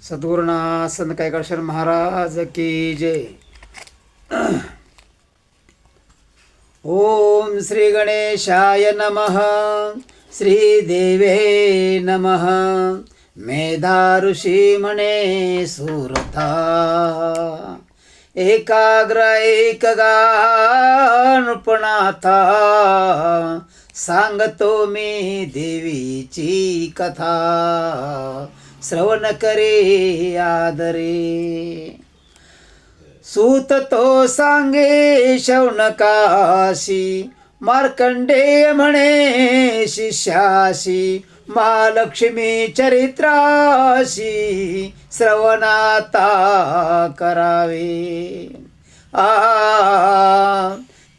सद्गुरुनाथ संत कैकाळेश्वर महाराज की जय. ओम श्री गणेशाय नमः. श्री देवे नमः. मेधा ऋषी म्हणे सुरथा, एकाग्र एक गानपणाथा, सांगतो मी देवीची कथा, श्रवण करे आदरे. सूत तो सांगे शौनकाशी, मार्कंडेय म्हणे शिष्याशी, महालक्ष्मी चरित्राशी श्रवणाता करावे.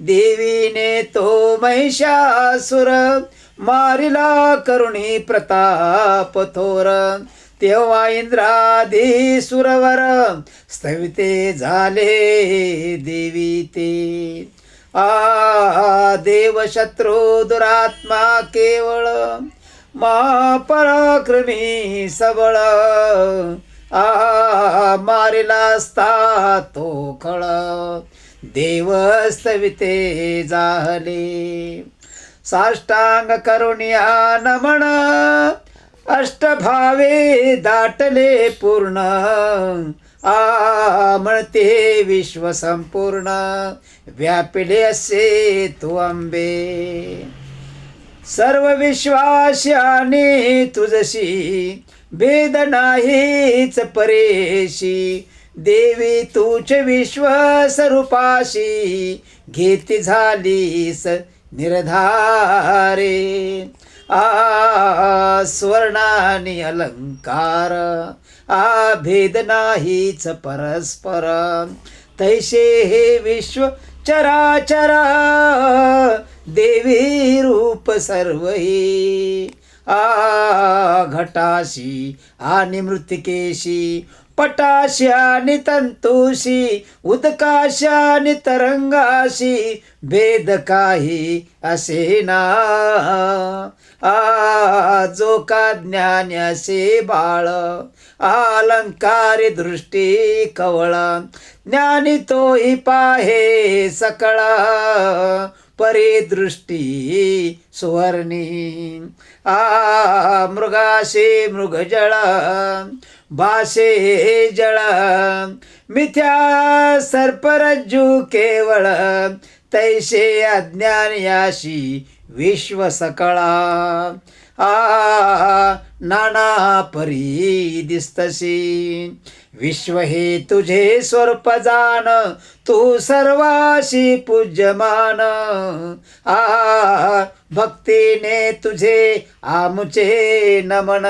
देवीने तो महिषासुर, मारिला करुणी प्रताप थोर, तेव्हा इंद्रादी सुरवर स्थविते झाले देवी ते. देव शत्रू दुरात्मा केवळ, महापराक्रमी सबळ, मारिला असता तो खळ, देव स्थविते झाले. साष्टांग करुणिया नमन, अष्टभावे दाटले पूर्ण, म्हणते विश्व संपूर्ण, व्यापिले असे तू अंबे. सर्व विश्वाशाने तुझशी, भेद नाहीच परेशी, देवी तूच विश्व स्वरूपाशी, घेती झालीस निर्धारे. स्वर्णानी अलंकार, भेद नाहीच परस्पर, तैसे हे विश्व चराचर, देवी रूप सर्वही. घटाशी आणि मृत्तिकेशी, पटाशी आणि तंतुशी, उदकाशी आणि तरंगाशी, भेद काही असे ना. जो का ज्ञान असे बाळ, अलंकारी दृष्टी कवळ, ज्ञानी तोही पाहे सकळ, परिदृष्टी सुवर्णी. मृगाशे मृगजळ, भाषे जळ, मिथ्या सर्परज्जू केवळ, तैसे अज्ञान याशी विश्व सकळा. नाना परी दिसतशी, विश्व हे तुझे स्वरूप जाण, तू सर्वाशी पूज्यमान. भक्तीने तुझे आमुचे नमन,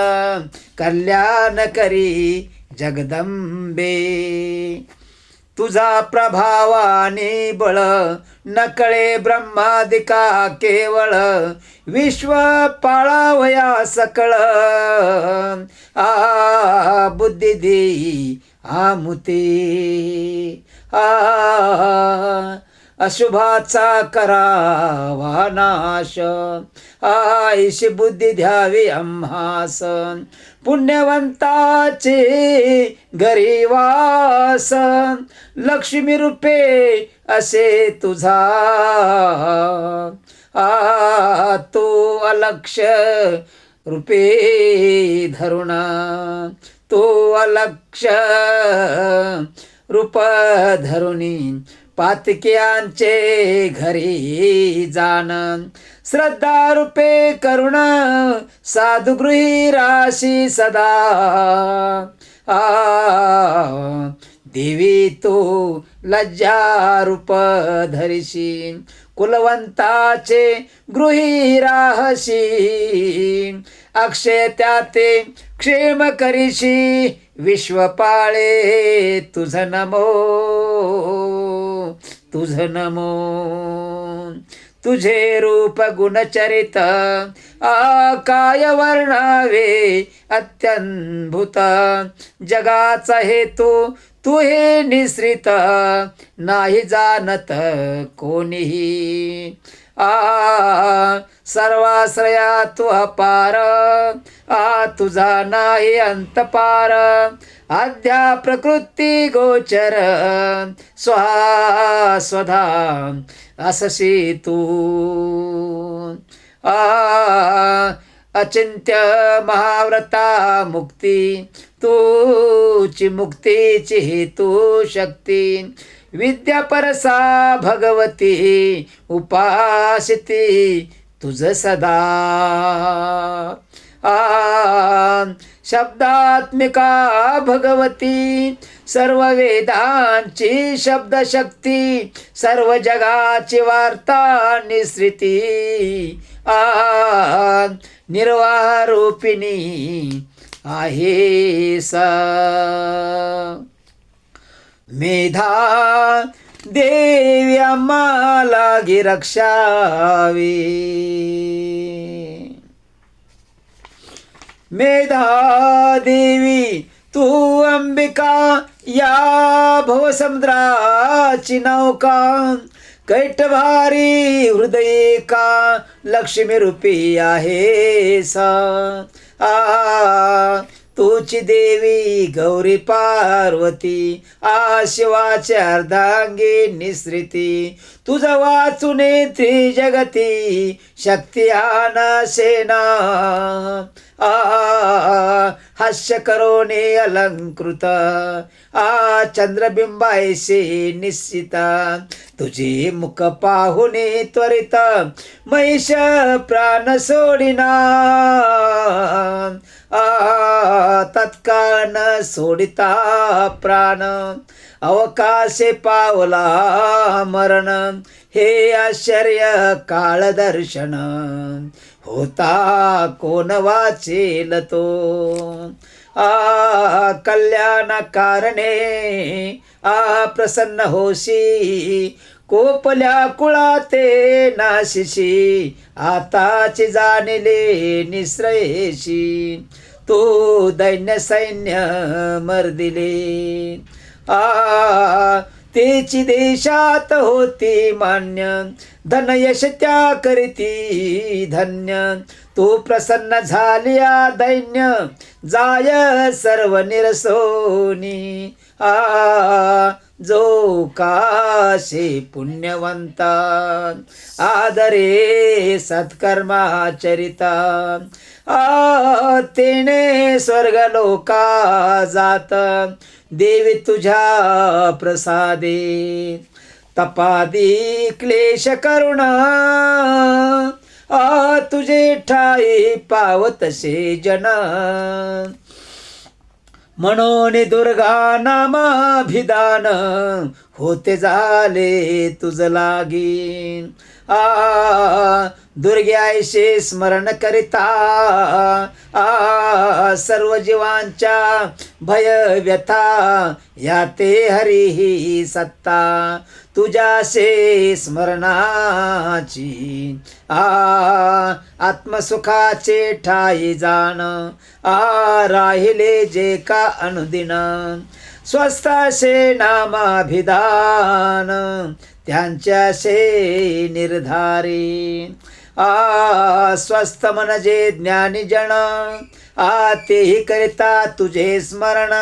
कल्याण करी जगदंबे. तुझा प्रभावाने बळ, नकळे ब्रह्मादिका केवळ, विश्व पाळावया सकळ. बुद्धी देई आमुते, अशुभाचा करावा नाश, ऐशी बुद्धी द्यावी आम्हास, पुण्यवंताचे घरी वास. लक्ष्मी रूपे असे तुझा, तो अलक्ष रूपे धरुण, तो अलक्ष रूप धरुणी, पातक्यांचे घरी जाण. श्रद्धा रूपे करुण, साधुगृही राशी सदा. देवी तू लज्जा रूप धरिशी, कुलवंताचे गृही राहशी. अक्षय त्याते क्षेम करीशी, विश्व पाळे तुझ नमो, तुझ नमो. तुझे रूप गुणचरित, काय वर्णावे अत्यंभूत. जगाचा हेतू तू हे निश्रित, नाही जाणत कोणीही. सर्वाश्रया तू अपार, तुझा नाही अंत पार, अध्या प्रकृती गोचर, स्वधा असशी तू. अचिंत्य महाव्रता मुक्ती, तूची मुक्तीची हेतू शक्ती, विद्या परसा भगवती, उपासिती तुझ सदा. शब्दात्मिका भगवती, सर्व वेदांची शब्दशक्ती, सर्व जगाची वार्ता निसृती, निर्वाह रूपिणी आहे सा. मेधा देवी आम्हाला गी रक्षावी, मेधा देवी तू अंबिका, या भवसमुद्राची नौका, कैटभारी हृदय का, लक्ष्मी रूपी आहे सा. तुची देवी गौरी पार्वती, शिवाची अर्धांगी निसृती, तुझ वाचुने त्रिजगती, शक्ती सेना, हास्य करोने अलंकृत, चंद्रबिंबायसे निश्चिता, तुझे मुख पाहुने त्वरित, महिष प्राण सोडिना, तत्काळ न सोडिता प्राण, अवकाशे पावला मरण, हे आश्चर्य काळ दर्शन, होता कोण वाचेल तो. कल्याण कारणे प्रसन्न होशी, कोपल्या कुळाते नाशिशी, आताची जाणले निश्रयेशी, तू दैन्य सैन्य मर्दिले. तेची देशात होती मान्य, धन यश त्या करीती धन्य, तू प्रसन्न झालिया दैन्य, जाय सर्व निरसोनी. जो काशे पुण्यवंता, आदरे सत्कर्माचरिता, तेने स्वर्ग लोका जात, देवी तुझ्या प्रसादे. तपादी क्लेश करुणा, तुझे ठाई पावतसे जन, म्हणून दुर्गा नामाभिधान, होते झाले तुझ लागी. दुर्गे आयशे स्मरण करिता, सर्व जीवांच्या भय व्यथा, याते हरी सत्ता, तुझ्याशे स्मरणाची, आत्मसुखाचे ठाई जाण, राहिले जे का अनुदिन, स्वस्ताशे नामाभिधान, त्यांच्याशे निर्धारी. स्वस्थ म्हणजे ज्ञानी जन, तेही करिता तुझे स्मरण,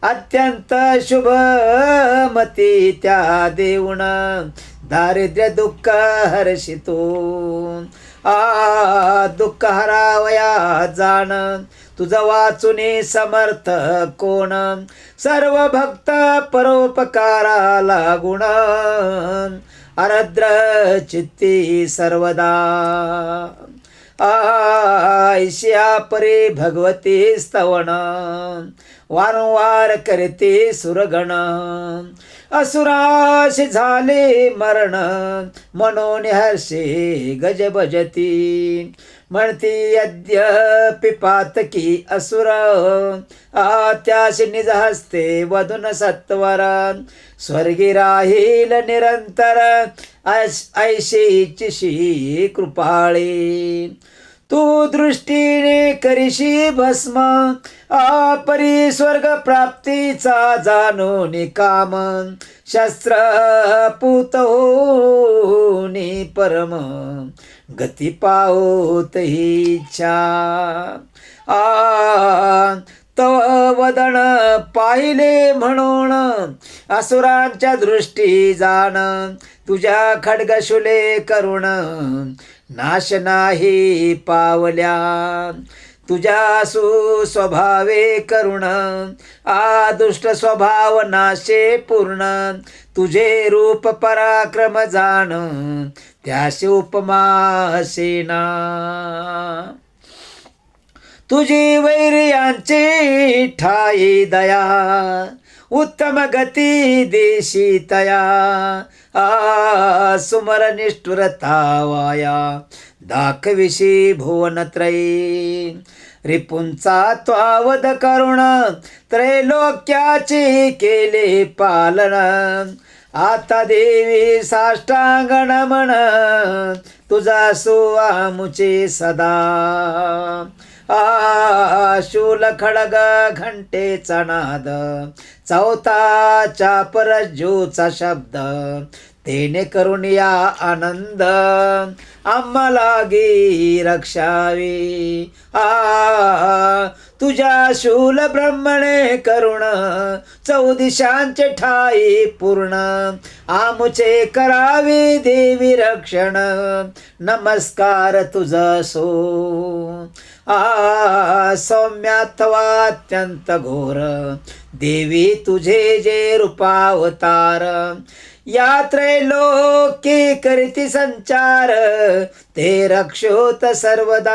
अत्यंत शुभ मती त्या देऊन, दारिद्र्य दुःख हर्षितो. दुःख हरावया जाण, तुझ वाचुने समर्थ कोण, सर्व भक्त परोपकारा लागुण, अरद्र चित्ती सर्वदा. ऐशिया परे भगवती स्तवन, वारंवार करते सुरगण, असुराशी झाले मरण, म्हणून हर्षे गजबजती, म्हणती अद्यपि पातकी असुर, त्याशी निज हस्ते वधून सत्वर, स्वर्गी राहील निरंतर, ऐशीची कृपाळी. तू दृष्टीने करीशी भस्म अपरी स्वर्ग प्राप्तीचा जाणून काम शस्त्र पूत होनी परम गती पावत ही इच्छा तव वदन पाहिले म्हणून असुरांच्या दृष्टी जाण तुझ्या खड्गशुले करुण नाश नाही पावल्या तुझ्या सुस्वभावे करुण दुष्ट स्वभाव नाशे पूर्ण तुझे रूप पराक्रम जाण त्याशी उपमा सेना तुझी वैर्यांची ठाई दया उत्तम गती देशी तया सुमर निष्ठुरता वाया दाखविशी भुवनत्रयी रिपुंचा त्वावद करुण त्रैलोक्याची केले पालन आता देवी साष्टांग नमन तुझा सुआमुचे सदा शूल खडग घंटेचा नाद चौथा चापर जोचा शब्द तेने करून या आनंद आम्हाला गी रक्षावी तुझ्या शूल ब्रह्मणे करुण चौदिशांचे ठाई पूर्ण आमुचे करावी देवी रक्षण नमस्कार तुझ सो सौम्यात्वात्यंत घोर देवी तुझे जे रूपावतार या त्रैलोकी करीती संचार ते रक्षोत सर्वदा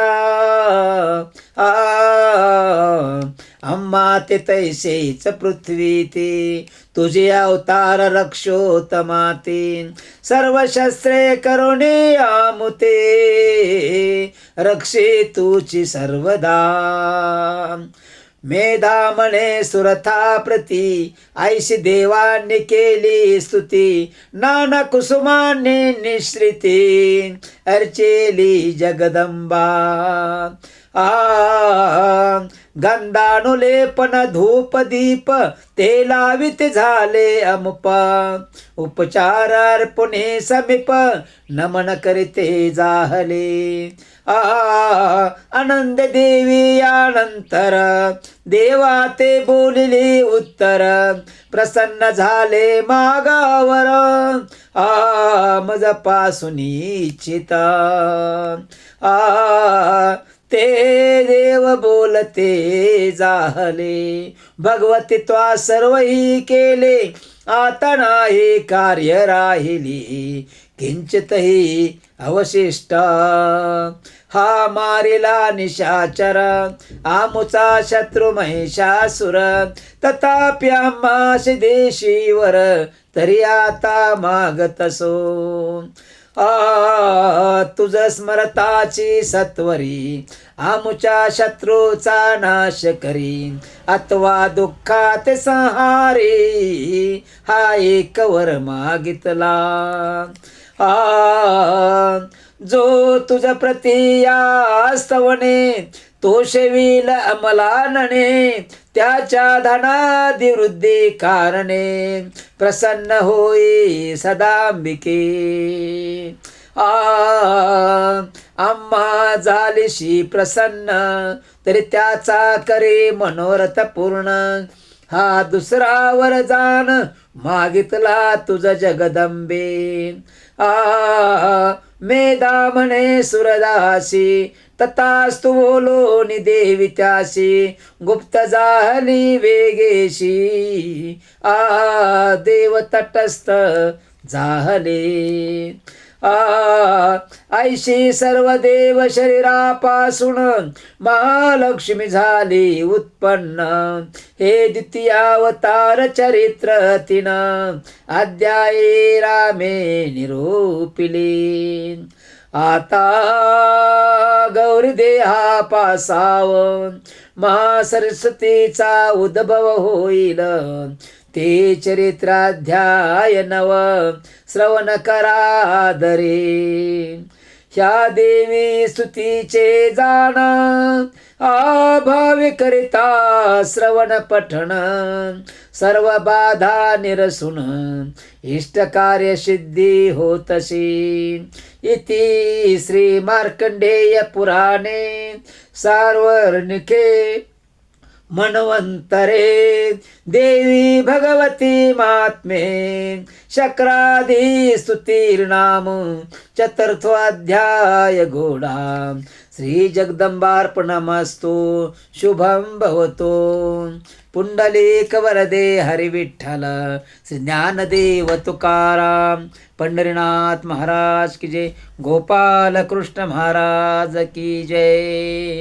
अम्मा ते तैसेच पृथ्वी ते तुझे अवतार रक्षोत माते सर्व शस्त्रे करुणे आमुते रक्षे तुची सर्वदा मेधा म्हणे सुरथा प्रती ऐशी देवांनी केली स्तुती नाना कुसुमांनी निश्रिती अर्चेली जगदंबा गंधानुलेपन धूप दीप ते लावित झाले अमुप उपचार अर्पुणे समीप नमन करीते जाहले आनंद देवी अनंतर देवा ते बोलिले उत्तर प्रसन्न झाले मागावर मज पासून इच्छित ते देव बोलते जाहले भगवती त्वा सर्वही केले आता नाही कार्य राहिली किंचितही अवशिष्ट हा मारिला निशाचर आमुचा शत्रु महिषासुर तथापि आम्हास देशीवर तरी आता मागतसो तुझ स्मरताची सत्वरी आमुच्या शत्रूचा नाश करी अथवा दुःखात संहारी हा एक वर मागितला जो तुझ प्रतिया स्तवने तो शेविल अमलानने त्याच्या धनादिवृद्धी कारणे प्रसन्न होई सदांबिके आम्हा झालीशी प्रसन्न तरी त्याचा करे मनोरथ पूर्ण हा दुसरा वरदान मागितला तुझ जगदंबे मेधा म्हणे सुरदासी तथास्तु बोलो देवी त्यासी गुप्त झाली वेगेशी देव तटस्थ झाले ऐशी सर्व देव शरीरापासून महालक्ष्मी झाली उत्पन्न हे द्वितीयावतार चरित्र तिन अध्याये रामे निरूपिले आता गौरी देहा पासाव महासरस्वतीचा उद्भव होईल ते चरित्राध्याय नव श्रवण करादरे ह्या देवी स्तुतीचे जाण अभावी करिता श्रवण पठण सर्व बाधा निरसून इष्ट कार्य सिद्धी होतशी इति श्री मार्कंडेय पुराणे सार्वर्णिके मन्वंतरे देवी भगवती महात्मे शक्रादी स्तुतिर्नाम चतुर्थोऽध्याय घोडा श्री जगदंबार्पणमस्तु शुभं भवतु पुंडलीक वरदे हरिविठ्ठल श्री ज्ञानदेव तुकाराम पंढरीनाथ महाराज की जय गोपाल कृष्ण महाराज की जय।